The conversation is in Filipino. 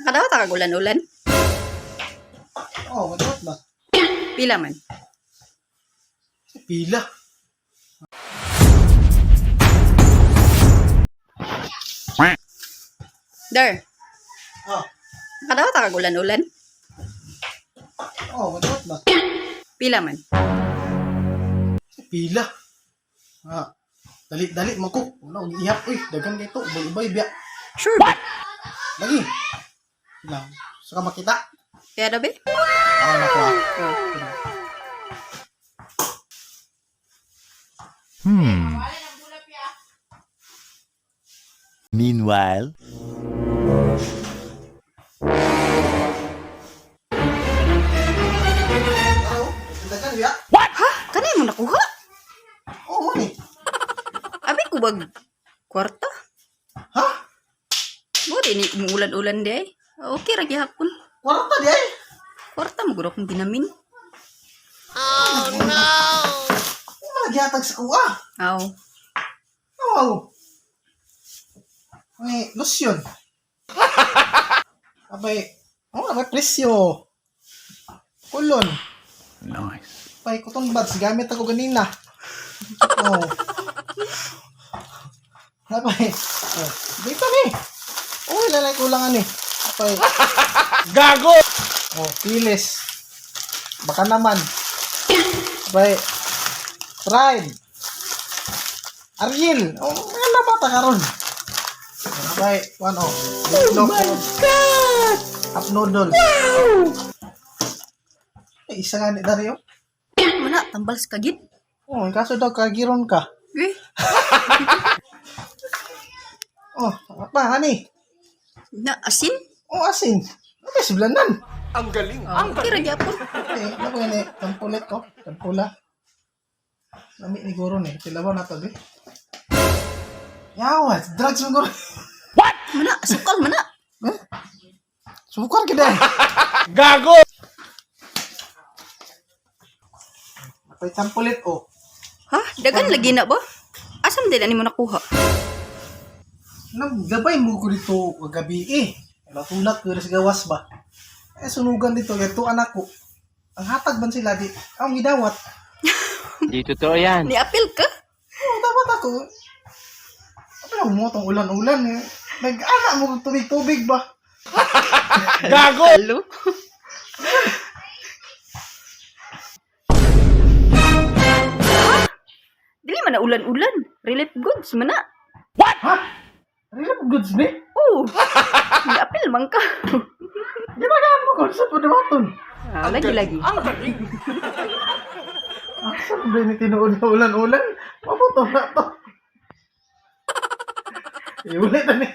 Nakadawat ka ulan-ulan? Oh, madawat ba? Pila man. Pila. Der, Oh, nakadawat ka ulan-ulan? oh, madawat ba? Pila man. Pila. Ah, dali-dali mako. Wala og ihap uy, dagan kay to, ubay biya. Sure ba? Lagi. Lang, saka makita. Kaya daw be? Ah, nako. Meanwhile, Ano? Dagan biya. Ha? Kanay mo nakuha? Oh, man eh. Abi ko bag kwarta? Ha? Mo di ni umuulan-ulan di ay. Okay ra gihapon. Kwarta di ay. Kwarta mo guro kong ginamin. Wala gihatag sa kuha. Aw. Oh. May lotion. Abay, may presyo. Kulon. nice. Abay, cotton buds. Gamit ako ganina. Oh. Abay. Oh. Dito ni. Oh, lalay kulangan eh. Abay. Gago! Oh, pilis. Baka naman. Abay. Pride. Ariel. Oh, mga bata karon. Abay, one oh. Oh my God! Up noodle. Wow! Eh, isa nga ni Dario. Mana tambal sa kagid? Oh, kaso daw kagiron ka. Eh, Oh, apa hani? na asin? Oh, asin. Ano siblanan? Okay ra gihapon. Eh, ano ba ni? Tampulit ko? Tampula. Lami ni Goro ni. Tilawan na to, di. Yawat, drugs mo Goro. Mana asukal mana? Eh? Sumukar kita. Gago! Apay tampulit, oh. Ha? Dagan lagi na ba? Asam din ani mo nakuha? Naggabay mo ko dito kagabi eh. Natulak ko sa gawas ba? Eh, sunugan dito. Ito anak ko. Ang hatag ban sila di. Ang gidawat. Di totoo yan. Ni apil ka? Oh, dapat ako. Apa mo tong ulan-ulan eh. Nag-ana mo tubig-tubig ba? Gago! Halo. Dili man na ulan-ulan. Relief goods man na. Ha? Real goods ni? Oh. Ni apil man ka. Ginagaan mo ko sa padawaton. Ah, lagi-lagi. Asa ba ni tinuod na ulan-ulan? Mabuto na to. Iulit na ni.